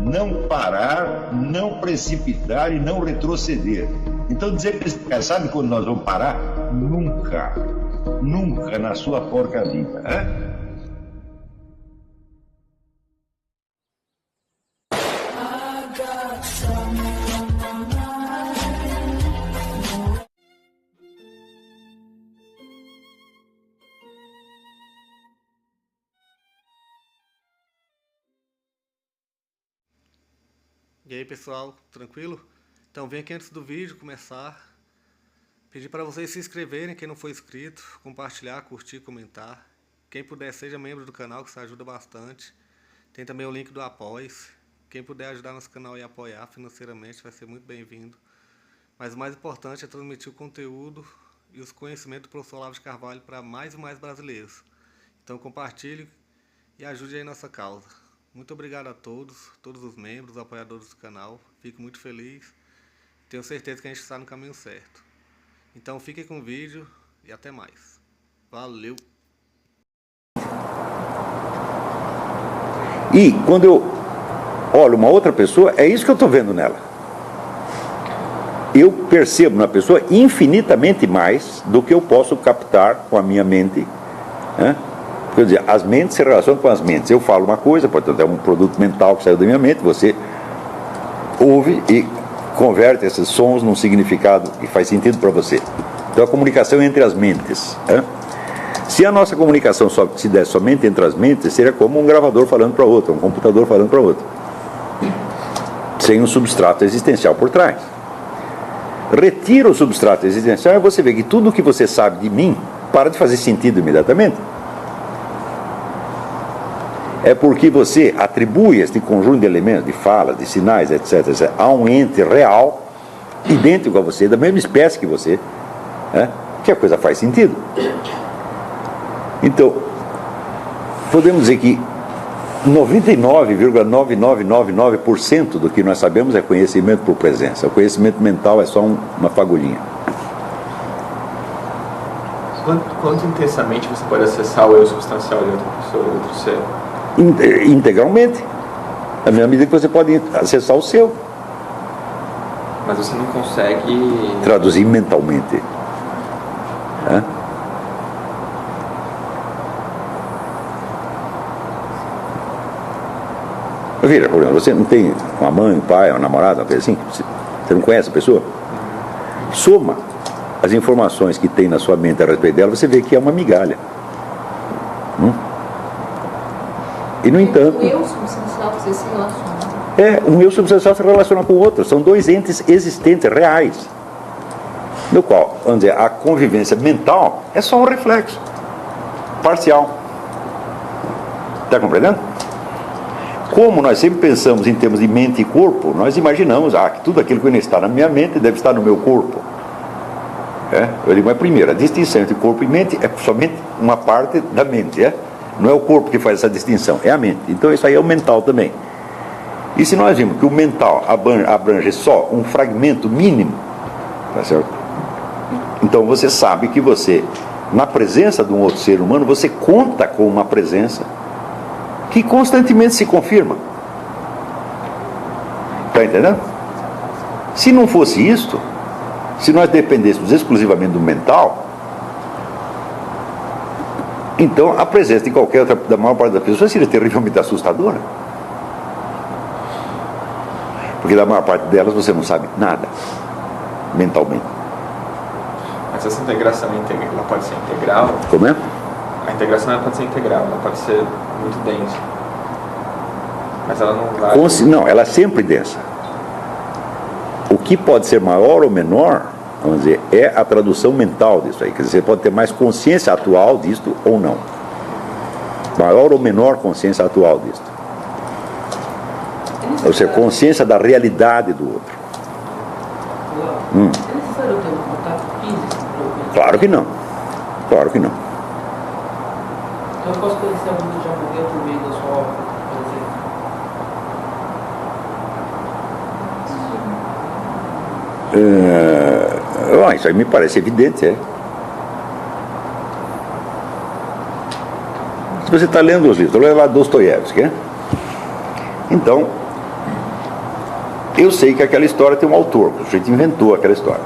não parar, não precipitar e não retroceder. Então dizer para esse cara, sabe quando nós vamos parar? Nunca. Nunca na sua porca vida. Né? E aí pessoal, tranquilo? Então vem aqui antes do vídeo começar, pedir para vocês se inscreverem, quem não for inscrito, compartilhar, curtir, comentar. Quem puder seja membro do canal, que isso ajuda bastante. Tem também o link do Apoia-se. Quem puder ajudar nosso canal e apoiar financeiramente vai ser muito bem-vindo. Mas o mais importante é transmitir o conteúdo e os conhecimentos do professor Olavo de Carvalho para mais e mais brasileiros. Então compartilhe e ajude aí nossa causa. Muito obrigado a todos os membros, apoiadores do canal. Fico muito feliz. Tenho certeza que a gente está no caminho certo. Então fiquem com o vídeo e até mais. Valeu! E quando eu olho uma outra pessoa, é isso que eu estou vendo nela. Eu percebo na pessoa infinitamente mais do que eu posso captar com a minha mente, né? Quer dizer, as mentes se relacionam com as mentes. Eu falo uma coisa, portanto, é um produto mental que saiu da minha mente, você ouve e converte esses sons num significado que faz sentido para você. Então, a comunicação é entre as mentes. Né? Se a nossa comunicação só se desse somente entre as mentes, seria como um gravador falando para outro, um computador falando para outro, sem um substrato existencial por trás. Retira o substrato existencial e você vê que tudo o que você sabe de mim para de fazer sentido imediatamente. É porque você atribui este conjunto de elementos, de falas, de sinais, etc., a um ente real, idêntico a você, da mesma espécie que você, né? Que a coisa faz sentido. Então, podemos dizer que 99,9999% do que nós sabemos é conhecimento por presença. O conhecimento mental é só uma fagulhinha. Quanto intensamente você pode acessar o eu substancial de outra pessoa, de outro ser? Integralmente, na mesma medida que você pode acessar o seu. Mas você não consegue traduzir mentalmente. É? Veja, por exemplo, você não tem uma mãe, um pai, uma namorada, uma coisa assim? Você não conhece a pessoa? Soma as informações que tem na sua mente a respeito dela, você vê que é uma migalha. E, no entanto, o eu substancial você se relaciona. Um eu substancial se relaciona com o outro. São dois entes existentes, reais. No qual, vamos dizer, a convivência mental é só um reflexo parcial. Está compreendendo? Como nós sempre pensamos em termos de mente e corpo, nós imaginamos que tudo aquilo que está na minha mente deve estar no meu corpo. Eu digo, mas primeiro, a distinção entre corpo e mente é somente uma parte da mente, Não é o corpo que faz essa distinção, é a mente. Então isso aí é o mental também. E se nós vimos que o mental abrange só um fragmento mínimo, tá certo? Então você sabe que você, na presença de um outro ser humano, você conta com uma presença que constantemente se confirma. Está entendendo? Se não fosse isto, se nós dependêssemos exclusivamente do mental, então a presença de qualquer outra, da maior parte das pessoas seria terrivelmente assustadora. Porque da maior parte delas você não sabe nada, mentalmente. Mas essa integração ela pode ser integral? Como é? A integração ela pode ser integral, ela pode ser muito densa. Mas ela não vai... Não, ela é sempre densa. O que pode ser maior ou menor, vamos dizer, é a tradução mental disso aí. Quer dizer, você pode ter mais consciência atual disto ou não. Maior ou menor consciência atual disto. Ou seja, consciência da realidade do outro. É necessário ter um contato físico? Claro que não. Claro que não. Então eu posso conhecer alguém que já morreu por meio da sua obra, por exemplo? Isso aí me parece evidente, Se você está lendo os livros, estou lendo lá Dostoiévski, Então, Eu sei que aquela história tem um autor, o sujeito inventou aquela história.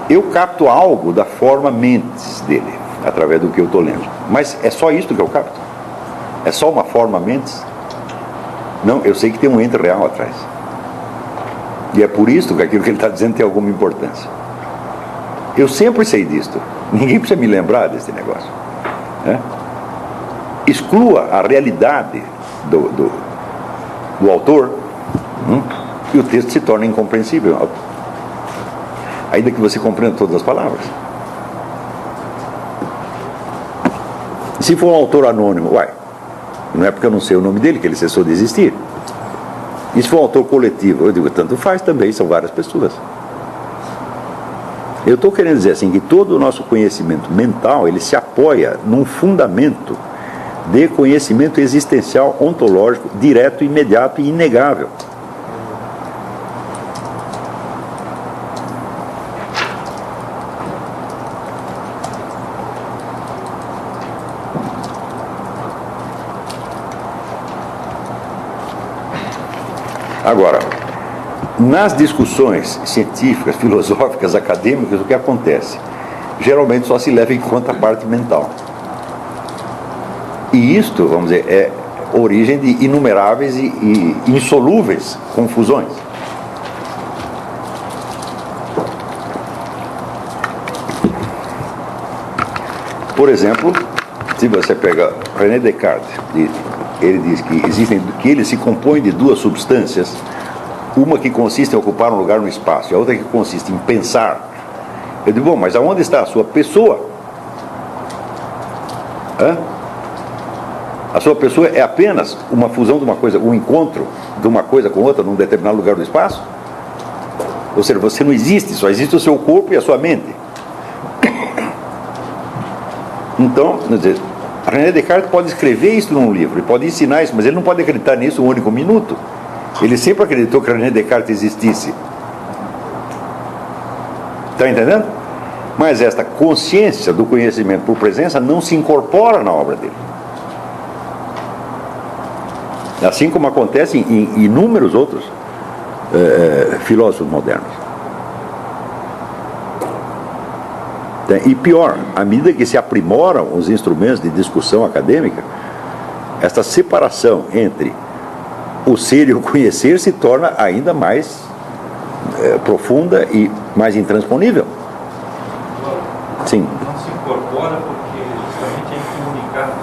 Eu capto algo da forma mentes dele, através do que eu estou lendo. Mas é só isso que eu capto? É só uma forma mentes? Não, eu sei que tem um ente real atrás. E é por isso que aquilo que ele está dizendo tem alguma importância. Eu sempre sei disto. Ninguém precisa me lembrar desse negócio. Né? Exclua a realidade do autor, e o texto se torna incompreensível. Ainda que você compreenda todas as palavras. Se for um autor anônimo, não é porque eu não sei o nome dele que ele cessou de existir. E se for um autor coletivo, eu digo, tanto faz também, são várias pessoas. Eu estou querendo dizer assim, que todo o nosso conhecimento mental, ele se apoia num fundamento de conhecimento existencial, ontológico, direto, imediato e inegável. Agora, nas discussões científicas, filosóficas, acadêmicas, o que acontece? Geralmente só se leva em conta a parte mental. E isto, vamos dizer, é origem de inumeráveis e insolúveis confusões. Por exemplo, se você pega René Descartes, ele diz que ele se compõe de duas substâncias, uma que consiste em ocupar um lugar no espaço e a outra que consiste em pensar. Eu digo, bom, mas aonde está a sua pessoa? A sua pessoa é apenas uma fusão de uma coisa, um encontro de uma coisa com outra num determinado lugar do espaço? Ou seja, você não existe, só existe o seu corpo e a sua mente. Então, quer dizer, René Descartes pode escrever isso num livro, ele pode ensinar isso, mas ele não pode acreditar nisso um único minuto. Ele sempre acreditou que René Descartes existisse. Está entendendo? Mas esta consciência do conhecimento por presença não se incorpora na obra dele. Assim como acontece em inúmeros outros filósofos modernos. E pior, à medida que se aprimoram os instrumentos de discussão acadêmica, esta separação entre o ser e o conhecer se torna ainda mais profunda e mais intransponível. Sim. Não se incorpora porque justamente é incomunicável.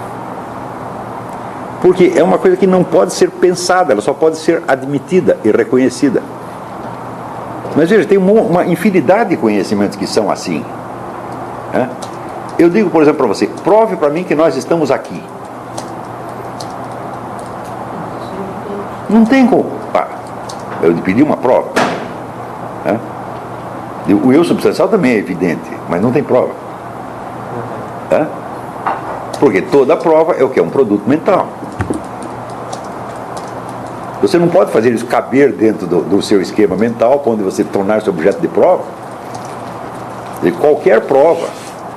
Porque é uma coisa que não pode ser pensada, ela só pode ser admitida e reconhecida. Mas veja, tem uma infinidade de conhecimentos que são assim. Eu digo, por exemplo, para você, prove para mim que nós estamos aqui. Não tem como. Eu lhe pedi uma prova. O eu substancial também é evidente, mas não tem prova. Porque toda prova é o que? É um produto mental. Você não pode fazer isso caber dentro do seu esquema mental, onde você tornar-se objeto de prova. E qualquer prova,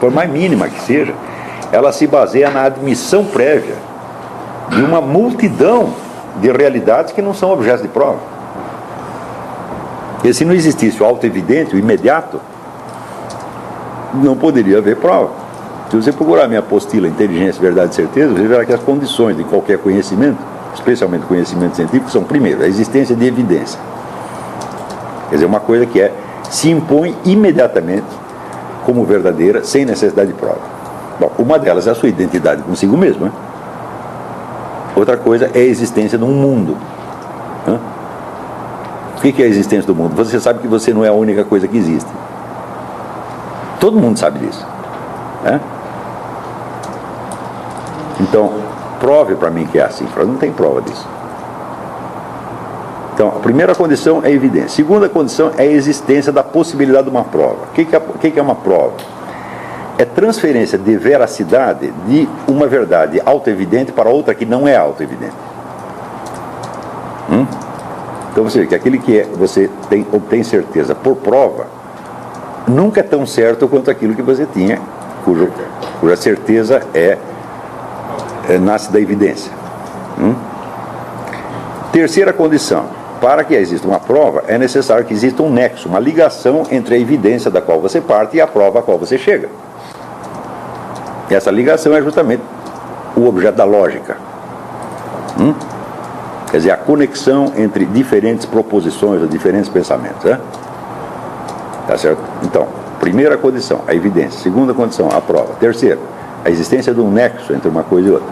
por mais mínima que seja, ela se baseia na admissão prévia de uma multidão de realidades que não são objetos de prova. E se não existisse o auto-evidente, o imediato, não poderia haver prova. Se você procurar minha apostila Inteligência, Verdade e Certeza, você verá que as condições de qualquer conhecimento, especialmente conhecimento científico, são, primeiro, a existência de evidência. Quer dizer, uma coisa que se impõe imediatamente como verdadeira, sem necessidade de prova. Bom, uma delas é a sua identidade consigo mesmo. Outra coisa é a existência de um mundo. O que é a existência do mundo? Você sabe que você não é a única coisa que existe. Todo mundo sabe disso. Então, prove para mim que é assim. Não tem prova disso. Então, a primeira condição é a evidência. A segunda condição é a existência da possibilidade de uma prova. O que é uma prova? É transferência de veracidade de uma verdade auto-evidente para outra que não é auto-evidente. Então você vê que aquele que você obtém certeza por prova nunca é tão certo quanto aquilo que você tinha, cuja certeza nasce da evidência. Terceira condição para que exista uma prova, é necessário que exista um nexo, uma ligação entre a evidência da qual você parte e a prova a qual você chega. E essa ligação é justamente o objeto da lógica. Quer dizer, a conexão entre diferentes proposições ou diferentes pensamentos. Né? Tá certo? Então, primeira condição, a evidência. Segunda condição, a prova. Terceira, a existência de um nexo entre uma coisa e outra.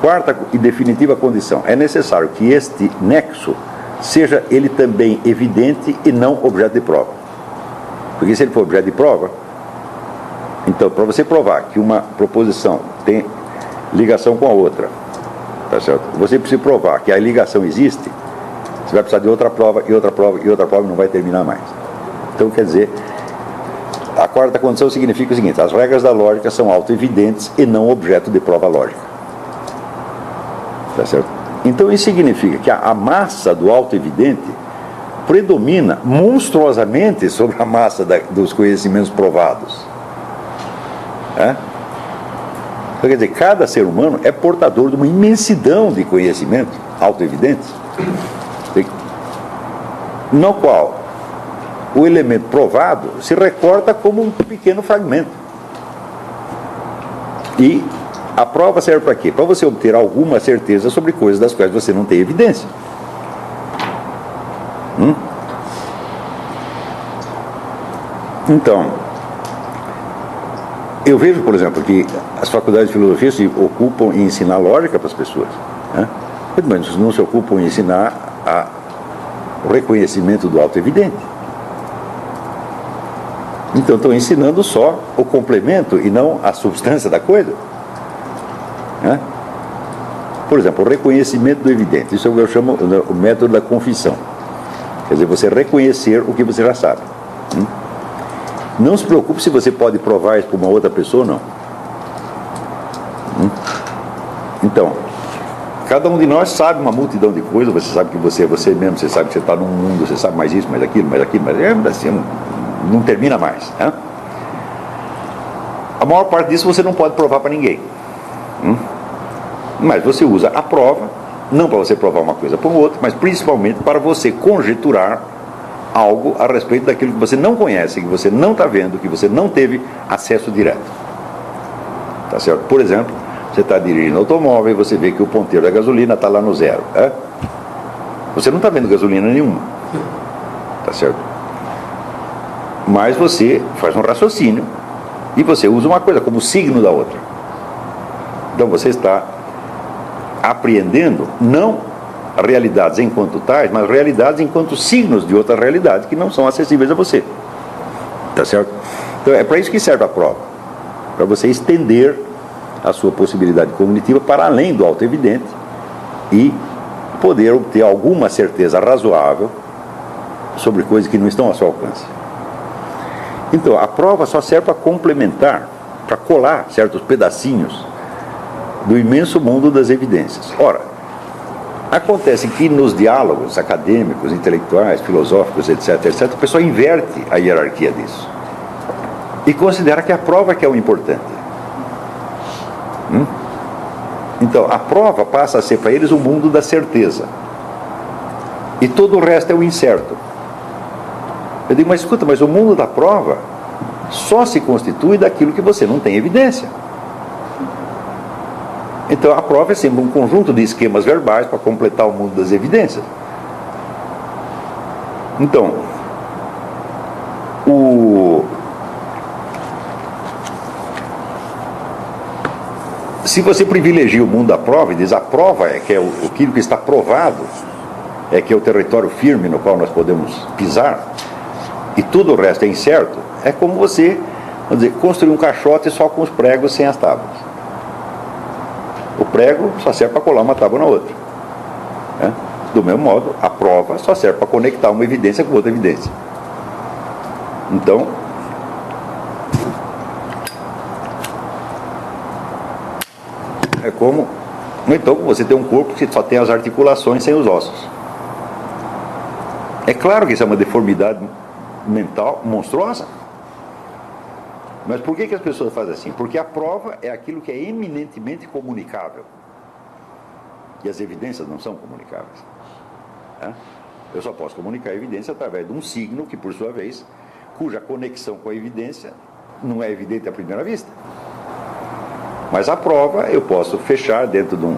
Quarta e definitiva condição, é necessário que este nexo seja ele também evidente e não objeto de prova. Porque se ele for objeto de prova, então, para você provar que uma proposição tem ligação com a outra, tá certo? Você precisa provar que a ligação existe, você vai precisar de outra prova, e outra prova, e outra prova, e não vai terminar mais. Então, quer dizer, a quarta condição significa o seguinte: as regras da lógica são autoevidentes e não objeto de prova lógica. Tá certo? Então, isso significa que a massa do autoevidente predomina monstruosamente sobre a massa dos conhecimentos provados. Então, quer dizer, cada ser humano é portador de uma imensidão de conhecimentos autoevidentes, no qual o elemento provado se recorta como um pequeno fragmento. E a prova serve para quê? Para você obter alguma certeza sobre coisas das quais você não tem evidência. Então, eu vejo, por exemplo, que as faculdades de filosofia se ocupam em ensinar lógica para as pessoas, né? Mas não se ocupam em ensinar o reconhecimento do autoevidente. Então estão ensinando só o complemento e não a substância da coisa, né? Por exemplo, o reconhecimento do evidente. Isso eu chamo o método da confissão. Quer dizer, você reconhecer o que você já sabe. Não se preocupe se você pode provar isso para uma outra pessoa ou não. Então, cada um de nós sabe uma multidão de coisas. Você sabe que você é você mesmo, você sabe que você está num mundo, você sabe mais isso, mais aquilo, mas assim, não termina mais, né? A maior parte disso você não pode provar para ninguém. Mas você usa a prova, não para você provar uma coisa para o outro, mas principalmente para você conjecturar algo a respeito daquilo que você não conhece, que você não está vendo, que você não teve acesso direto. Tá certo? Por exemplo, você está dirigindo automóvel e você vê que o ponteiro da gasolina está lá no zero. Você não está vendo gasolina nenhuma. Tá certo? Mas você faz um raciocínio e você usa uma coisa como signo da outra. Então você está apreendendo não realidades enquanto tais, mas realidades enquanto signos de outra realidade que não são acessíveis a você. Tá certo? Então é para isso que serve a prova, para você estender a sua possibilidade cognitiva para além do autoevidente e poder obter alguma certeza razoável sobre coisas que não estão ao seu alcance. Então a prova só serve para complementar, para colar certos pedacinhos do imenso mundo das evidências. Ora, acontece que nos diálogos acadêmicos, intelectuais, filosóficos, etc., o pessoal inverte a hierarquia disso e considera que a prova que é o importante. Então, a prova passa a ser para eles o mundo da certeza e todo o resto é o incerto. Eu digo, mas escuta, mas o mundo da prova só se constitui daquilo que você não tem evidência. Então a prova é sempre um conjunto de esquemas verbais para completar o mundo das evidências. Então, se você privilegia o mundo da prova e diz a prova é que é aquilo que está provado, é que é o território firme no qual nós podemos pisar, e tudo o resto é incerto, é como você, vamos dizer, construir um caixote só com os pregos sem as tábuas. O prego só serve para colar uma tábua na outra, né? Do mesmo modo, a prova só serve para conectar uma evidência com outra evidência. Então, é como então você tem um corpo que só tem as articulações sem os ossos. É claro que isso é uma deformidade mental monstruosa. Mas por que as pessoas fazem assim? Porque a prova é aquilo que é eminentemente comunicável. E as evidências não são comunicáveis. Né? Eu só posso comunicar a evidência através de um signo que, por sua vez, cuja conexão com a evidência não é evidente à primeira vista. Mas a prova eu posso fechar dentro de um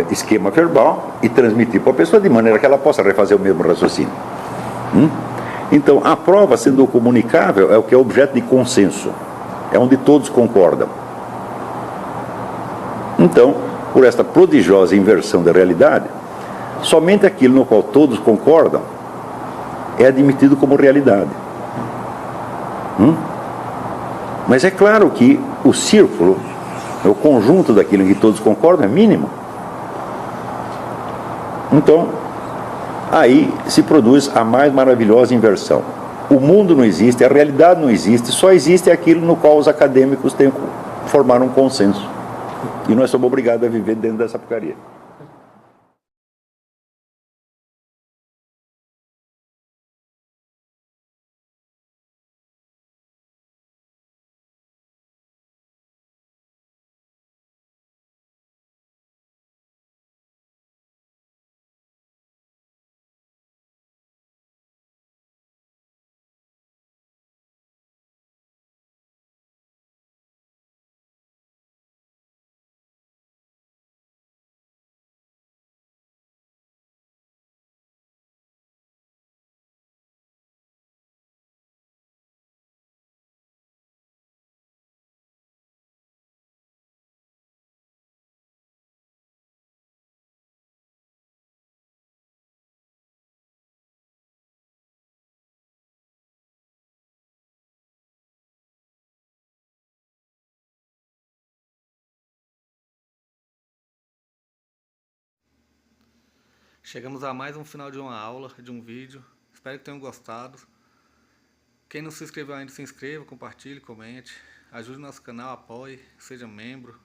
esquema verbal e transmitir para a pessoa de maneira que ela possa refazer o mesmo raciocínio. Então, a prova, sendo comunicável, é o que é objeto de consenso. É onde todos concordam. Então, por esta prodigiosa inversão da realidade, somente aquilo no qual todos concordam é admitido como realidade. Mas é claro que o círculo, o conjunto daquilo em que todos concordam, é mínimo. Então, aí se produz a mais maravilhosa inversão. O mundo não existe, a realidade não existe, só existe aquilo no qual os acadêmicos têm que formar um consenso. E nós somos obrigados a viver dentro dessa porcaria. Chegamos a mais um final de uma aula, de um vídeo. Espero que tenham gostado. Quem não se inscreveu ainda, se inscreva, compartilhe, comente. Ajude o nosso canal, apoie, seja membro.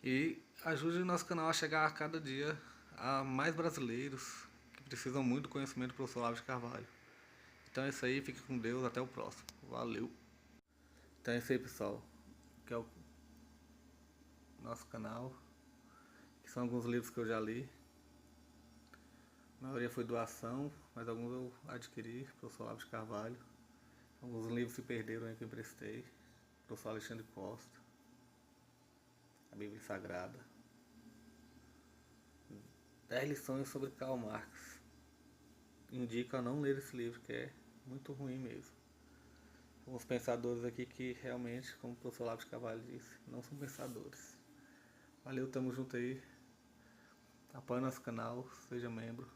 E ajude o nosso canal a chegar a cada dia a mais brasileiros que precisam muito do conhecimento do professor Olavo de Carvalho. Então é isso aí, fique com Deus, até o próximo. Valeu! Então é isso aí, pessoal. Que é o nosso canal. Que são alguns livros que eu já li. A maioria foi doação, mas alguns eu adquiri, professor Olavo de Carvalho. Alguns livros se perderam aí que eu emprestei. Professor Alexandre Costa. A Bíblia Sagrada. 10 lições sobre Karl Marx. Indico a não ler esse livro, que é muito ruim mesmo. Alguns pensadores aqui que realmente, como o professor Olavo de Carvalho disse, não são pensadores. Valeu, tamo junto aí. Apoie nosso canal, seja membro.